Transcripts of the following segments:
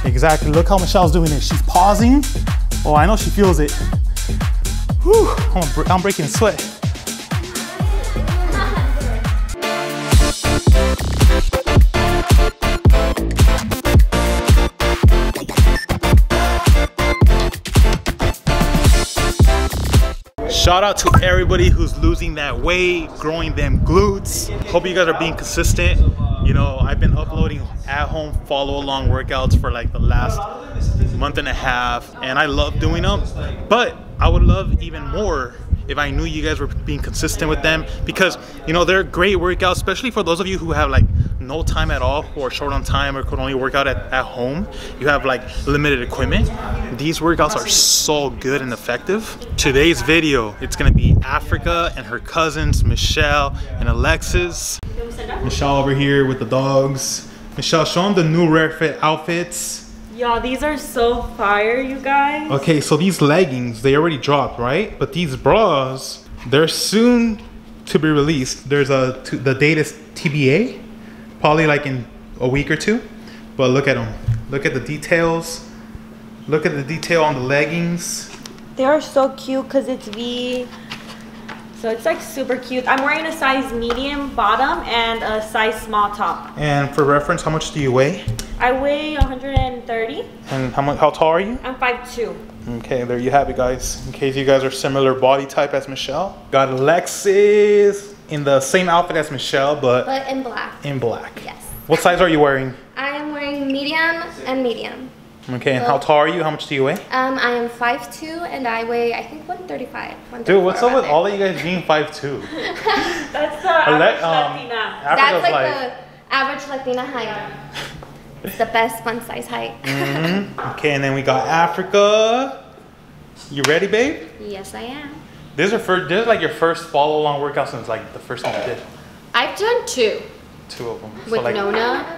Exactly, look how Michelle's doing it. She's pausing. Oh, I know she feels it. Whew, I'm breaking a sweat. Shout out to everybody who's losing that weight, growing them glutes. Hope you guys are being consistent. You know, I've been uploading at home follow along workouts for like the last month and a half, and I love doing them, but I would love even more if I knew you guys were being consistent with them, because you know, they're great workouts, especially for those of you who have like no time at all, who are short on time or could only work out at home. You have like limited equipment. These workouts are so good and effective. Today's video, it's gonna be Africa and her cousins, Michelle and Alexis. Michelle over here with the dogs. Michelle, show them the new Rare Fit outfits. Y'all, these are so fire, you guys. Okay, so these leggings, they already dropped, right? But these bras, they're soon to be released. There's the date is TBA, probably like in a week or two. But look at them. Look at the details. Look at the detail on the leggings. They are so cute because it's V. So it's like super cute. I'm wearing a size medium bottom and a size small top. And for reference, how much do you weigh? I weigh 130. And how tall are you? I'm 5'2". Okay, there you have it, guys. In case you guys are similar body type as Michelle. Got Alexis in the same outfit as Michelle, but in black. In black. Yes. What size are you wearing? I am wearing medium and medium. Okay, and how tall are you? How much do you weigh? I am 5'2", and I weigh, I think, 135. Dude, what's up with all of you guys being 5'2"? That's the average Latina. That's like the average Latina height. It's the best fun size height. Okay, and then we got Africa. You ready, babe? Yes, I am. This is like your first follow along workout since like the first one you did. I've done two. Two of them. With so like, Nona.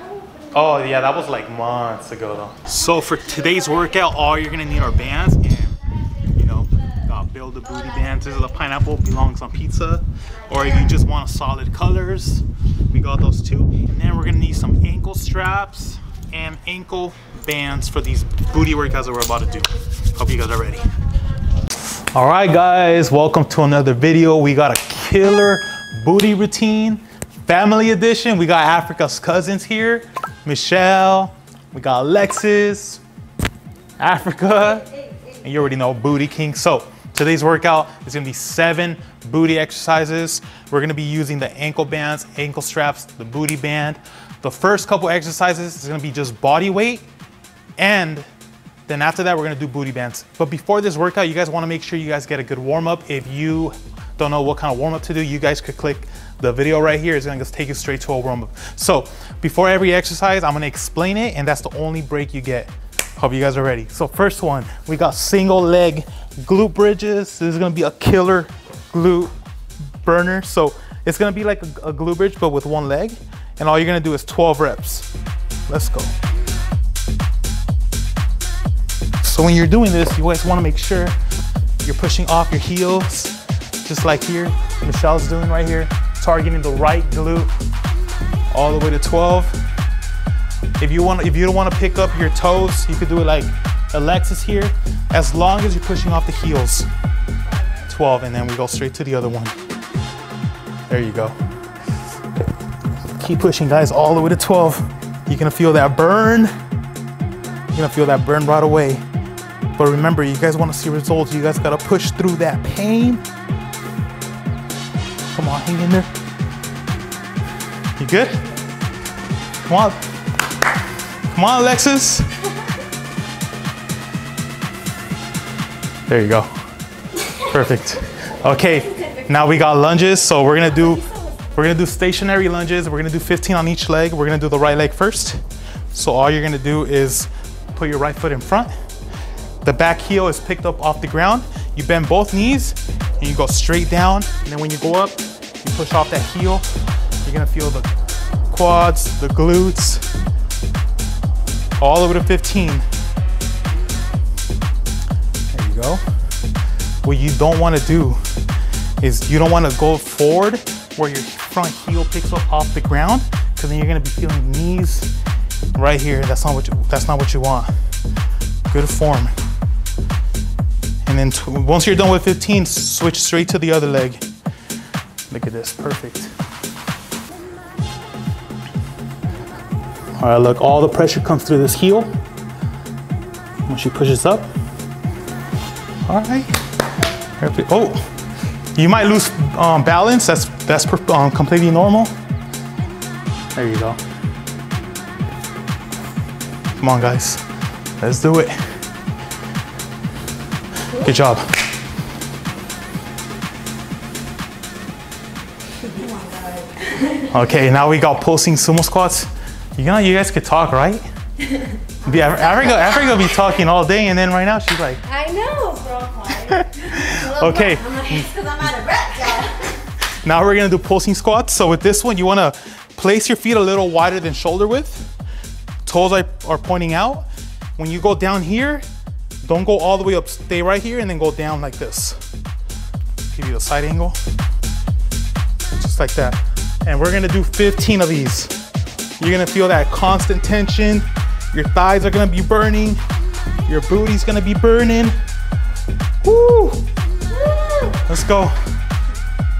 Oh yeah, that was like months ago though. So for today's workout, all you're gonna need are bands, and you know, got Build a Booty bands. This is a pineapple, belongs on pizza. Or if you just want solid colors, we got those too. And then we're gonna need some ankle straps and ankle bands for these booty workouts that we're about to do. Hope you guys are ready. All right guys, welcome to another video. We got a killer booty routine, family edition. We got Africa's cousins here. Michelle, we got Alexis, Africa, and you already know Booty King. So today's workout is gonna be 7 booty exercises. We're gonna be using the ankle bands, ankle straps, the booty band. The first couple exercises is gonna be just body weight, and then after that, we're gonna do booty bands. But before this workout, you guys wanna make sure you guys get a good warm up. If you don't know what kind of warm up to do, you guys could click the video right here. It's gonna just take you straight to a warm up. So before every exercise, I'm gonna explain it, and that's the only break you get. Hope you guys are ready. So first one, we got single leg glute bridges. This is gonna be a killer glute burner. So it's gonna be like a glute bridge, but with one leg. And all you're gonna do is 12 reps. Let's go. So when you're doing this, you always wanna make sure you're pushing off your heels, just like here, Michelle's doing right here, targeting the right glute all the way to 12. If you don't want to pick up your toes, you could do it like Alexis here, as long as you're pushing off the heels. 12, and then we go straight to the other one. There you go. Keep pushing, guys, all the way to 12. You're gonna feel that burn. You're gonna feel that burn right away. But remember, you guys want to see results, you guys gotta push through that pain. Come on, hang in there. You good? Come on. Come on, Alexis. There you go. Perfect. Okay, now we got lunges. So we're gonna do stationary lunges. We're gonna do 15 on each leg. We're gonna do the right leg first. So all you're gonna do is put your right foot in front. The back heel is picked up off the ground. You bend both knees and you go straight down. And then when you go up, you push off that heel. You're gonna feel the quads, the glutes, all the way to 15. There you go. What you don't wanna do is you don't wanna go forward where your front heel picks up off the ground, because then you're gonna be feeling knees right here. That's not what you want. Good form. And then once you're done with 15, switch straight to the other leg. Look at this, perfect. All right, look, all the pressure comes through this heel. When she pushes up. All right. Oh, you might lose balance. That's completely normal. There you go. Come on, guys. Let's do it. Good job. Okay, now we got pulsing sumo squats. You guys could talk, right? Africa be talking all day, and then right now she's like, I know, bro. okay. Because I'm out of breath, y'all. Now we're gonna do pulsing squats. So with this one, you wanna place your feet a little wider than shoulder width. Toes are pointing out. When you go down here, don't go all the way up. Stay right here and then go down like this. Give you a side angle. Just like that. And we're gonna do 15 of these. You're gonna feel that constant tension. Your thighs are gonna be burning. Your booty's gonna be burning. Woo! Let's go.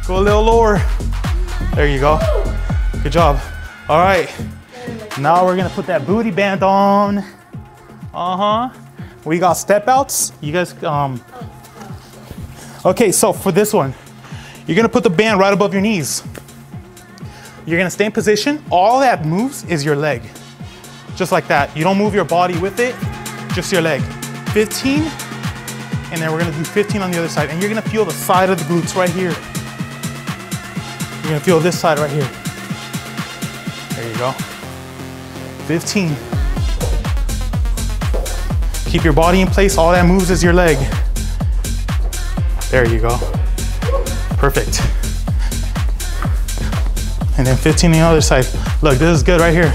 Go a little lower. There you go. Good job. All right. Now we're gonna put that booty band on. We got step outs. You guys, okay, so for this one, you're gonna put the band right above your knees. You're gonna stay in position. All that moves is your leg. Just like that. You don't move your body with it, just your leg. 15, and then we're gonna do 15 on the other side. And you're gonna feel the side of the glutes right here. You're gonna feel this side right here. There you go. 15. Keep your body in place. All that moves is your leg. There you go. Perfect. And then 15 on the other side. Look, this is good right here.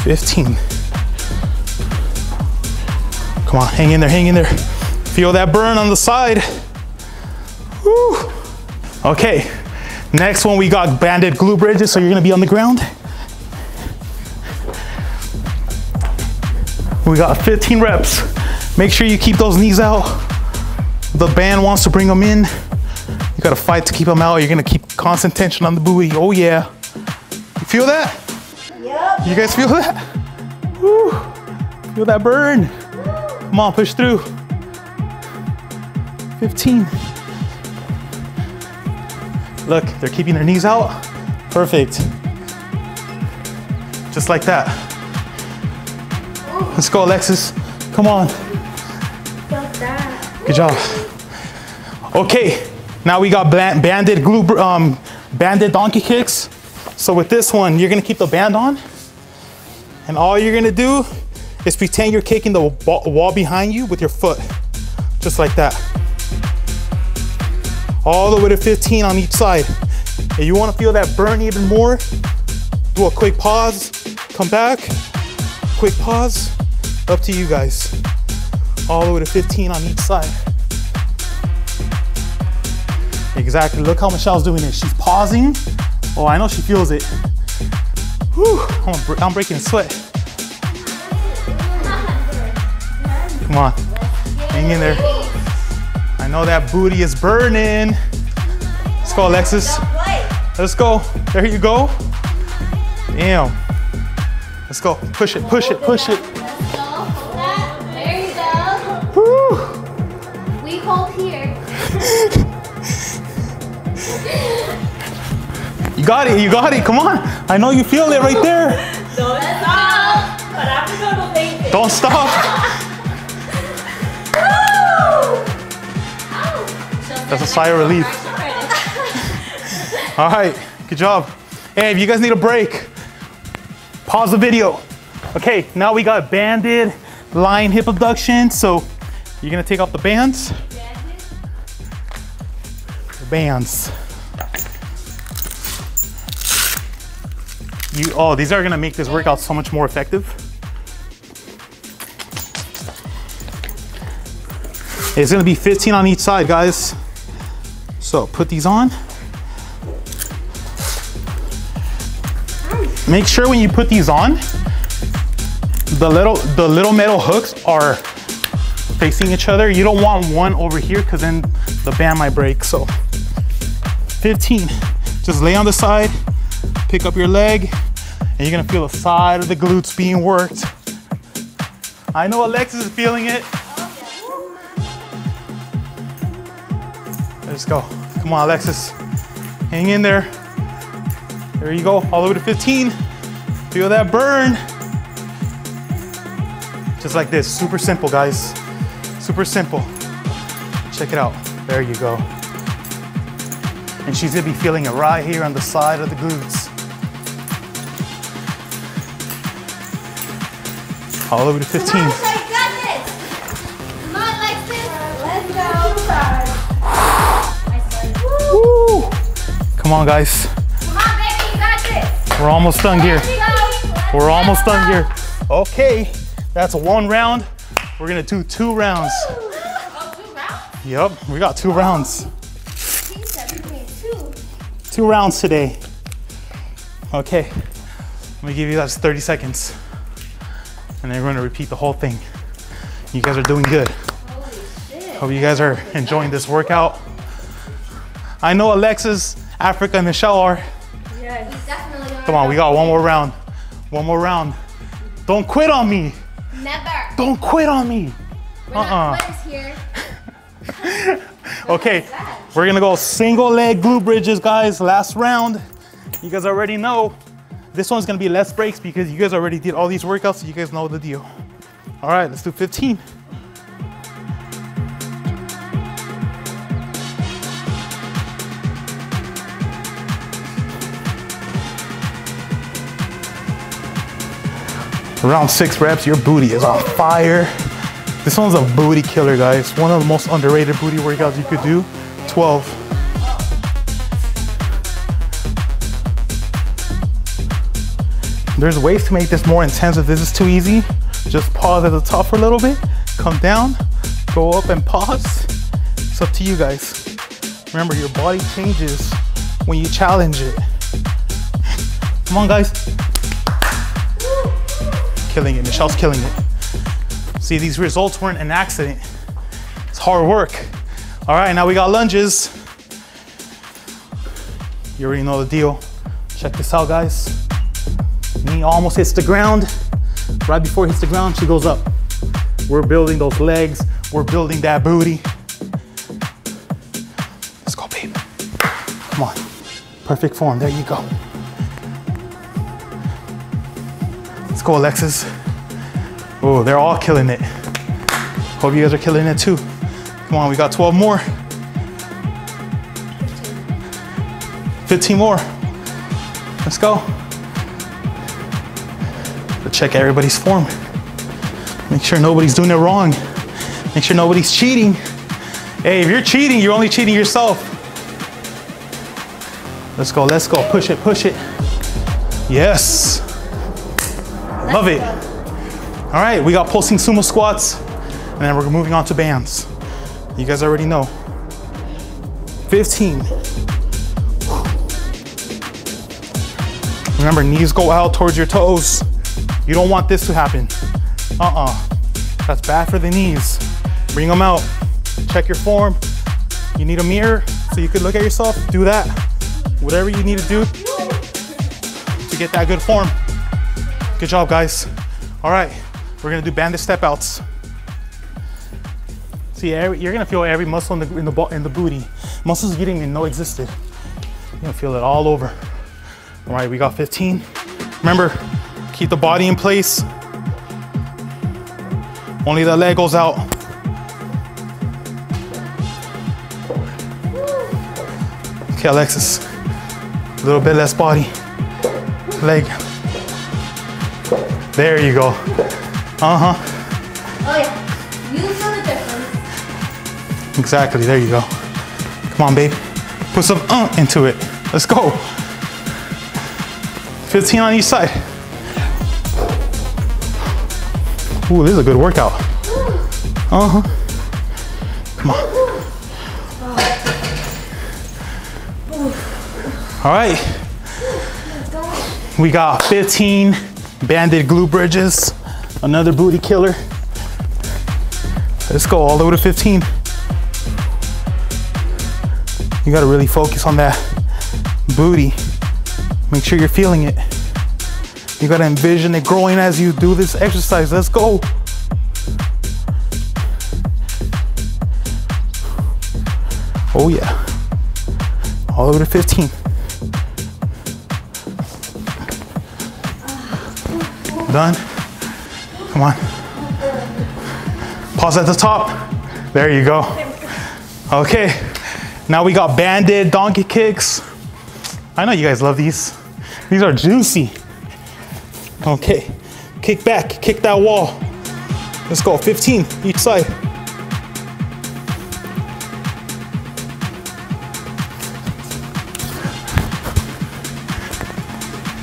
15. Come on, hang in there, hang in there. Feel that burn on the side. Woo. Okay, next one we got banded glute bridges, so you're gonna be on the ground. We got 15 reps. Make sure you keep those knees out. The band wants to bring them in. You gotta fight to keep them out. You're gonna keep constant tension on the booty. Oh yeah. You feel that? Yep. You guys feel that? Woo. Feel that burn. Come on, push through. 15. Look, they're keeping their knees out. Perfect. Just like that. Let's go, Alexis. Come on. Good job. Okay, now we got banded glute, banded donkey kicks. So with this one, you're gonna keep the band on, and all you're gonna do is pretend you're kicking the wall behind you with your foot, just like that. All the way to 15 on each side. If you wanna feel that burn even more, do a quick pause, come back, quick pause, up to you guys. All the way to 15 on each side. Exactly, look how Michelle's doing it. She's pausing. Oh, I know she feels it. Whew, I'm breaking sweat. Come on, hang in there. I know that booty is burning. Let's go, Alexis. Let's go, there you go. Damn. Let's go, push it, push it, push it. Let's go, hold that. There you go. Whew. We hold here. You got it, come on. I know you feel it right there. Don't stop. But after go to basic. Don't stop. That's a sigh of relief. All right, good job. Hey, if you guys need a break, pause the video. Okay, now we got banded lying hip abduction. So you're gonna take off the bands. The bands. These are gonna make this workout so much more effective. It's gonna be 15 on each side, guys. So put these on. Make sure when you put these on, the little metal hooks are facing each other. You don't want one over here because then the band might break. So 15, just lay on the side, pick up your leg, and you're gonna feel the side of the glutes being worked. I know Alexis is feeling it. Let's go. Come on, Alexis. Hang in there. There you go, all the way to 15. Feel that burn. Just like this, super simple, guys. Super simple. Check it out, there you go. And she's gonna be feeling it right here on the side of the glutes. All the way to 15. Come on, I got this. Come on, Alexis. Let's go. Woo! Come on, guys. Come on, baby, you got this. We're almost done here. Let's We're go. almost done here. Okay, that's 1 round. We're gonna do 2 rounds. Oh, 2 rounds? Yep, we got 2 rounds. 16, 17, 2. 2 rounds today. Okay, let me give you guys 30 seconds. And then we're gonna repeat the whole thing. You guys are doing good. Holy shit. Hope you guys are enjoying this workout. I know Alexis, Africa, and Michelle are. Yes. He's definitely Come on, we got 1 more round. 1 more round. Don't quit on me. Never. Don't quit on me. We're not quitters here. Okay, we're gonna go single leg glute bridges, guys. Last round. You guys already know. This one's gonna be less breaks because you guys already did all these workouts, so you guys know the deal. All right, let's do 15. Around 6 reps, your booty is on fire. This one's a booty killer, guys. One of the most underrated booty workouts you could do. 12. There's ways to make this more intense if this is too easy. Just pause at the top for a little bit, come down, go up and pause. It's up to you guys. Remember, your body changes when you challenge it. Come on, guys. Killing it, Michelle's killing it. See, these results weren't an accident. It's hard work. All right, now we got lunges. You already know the deal. Check this out, guys. Knee almost hits the ground. Right before it hits the ground, she goes up. We're building those legs. We're building that booty. Let's go, babe. Come on. Perfect form, there you go. Let's go, Alexis. Oh, they're all killing it. Hope you guys are killing it too. Come on, we got 12 more. 15 more. Let's go. Let's check everybody's form. Make sure nobody's doing it wrong. Make sure nobody's cheating. Hey, if you're cheating, you're only cheating yourself. All let's go, push it, push it. Yes. Love it. All right, we got pulsing sumo squats, and then we're moving on to bands. You guys already know. 15. Remember, knees go out towards your toes. You don't want this to happen. That's bad for the knees. Bring them out. Check your form. You need a mirror so you can look at yourself. Do that. Whatever you need to do to get that good form. Good job, guys. All right, we're gonna do banded step outs. See, you're gonna feel every muscle in the booty. Muscles you didn't even know existed. You're gonna feel it all over. All right, we got 15. Remember, keep the body in place. Only the leg goes out. Okay, Alexis, a little bit less body. Leg. There you go. Oh yeah, you feel the difference. Exactly, there you go. Come on, babe. Put some into it. Let's go. 15 on each side. Ooh, this is a good workout. Come on. All right. We got 15 banded glute bridges, another booty killer. Let's go all the way to 15. You gotta really focus on that booty. Make sure you're feeling it. You gotta envision it growing as you do this exercise. Let's go. Oh yeah. All the way to 15. Done. Come on. Pause at the top. There you go. Okay. Now we got banded donkey kicks. I know you guys love these. These are juicy. Okay. Kick back. Kick that wall. Let's go. 15 each side.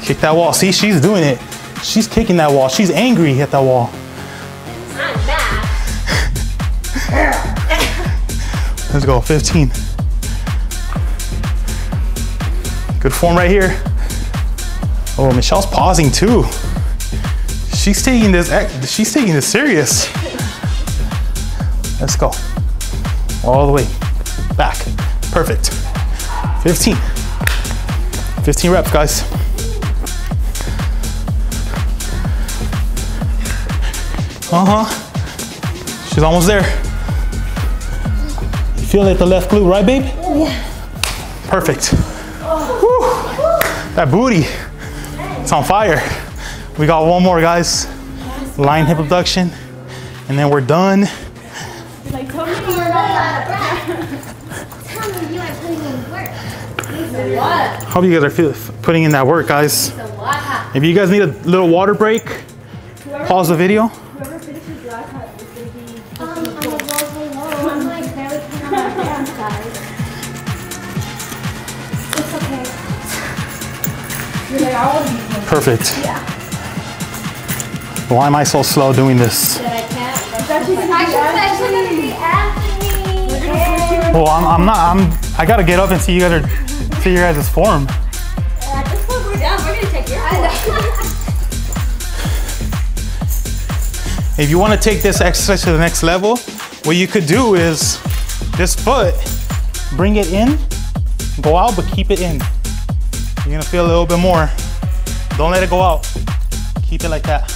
Kick that wall. See, she's doing it. She's kicking that wall. She's angry at that wall. I'm mad. Let's go, 15. Good form right here. Oh, Michelle's pausing too. She's taking this serious. Let's go. All the way back. Perfect. 15. 15 reps, guys. She's almost there. You feel it, the left glute, right, babe? Yeah. Perfect. Woo. That booty, it's on fire. We got one more, guys. Line hip abduction, and then we're done. Like, tell me you're not. Tell me you ain't putting in work. What? Hope you guys are putting in that work, guys. If you guys need a little water break, pause the video. Whoever finishes last time is going to be... I'm like barely putting on my pants, guys. It's okay. You're like, I want to be... Perfect. Yeah. Why am I so slow doing this? That I can't. That's actually Gonna be Anthony. Well, I gotta get up and see you guys form. At this point, we're done. We're going to take your If you want to take this exercise to the next level, what you could do is this foot, bring it in, go out, but keep it in. You're gonna feel a little bit more. Don't let it go out. Keep it like that.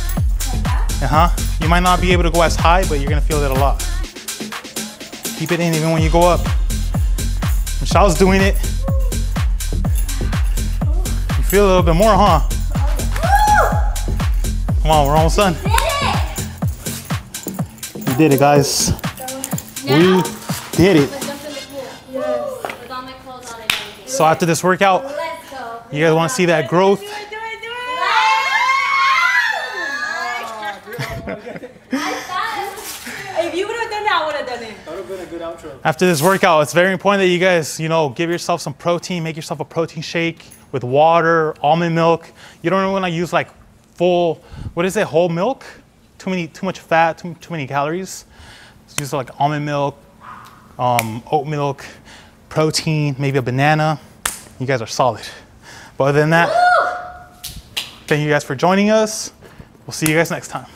You might not be able to go as high, but you're gonna feel it a lot. Keep it in even when you go up. Michelle's doing it. You feel a little bit more, huh? Come on, we're almost done. We did it, guys. We did it. So after this workout, you guys want to see that growth? If you would have done that, I would have done it. That would have been a good outro. After this workout, it's very important that you guys, give yourself some protein, make yourself a protein shake with water, almond milk. You don't want to use like full, whole milk? Too much fat, too many calories. So use like almond milk, oat milk, protein, maybe a banana. You guys are solid. But other than that, thank you guys for joining us. We'll see you guys next time.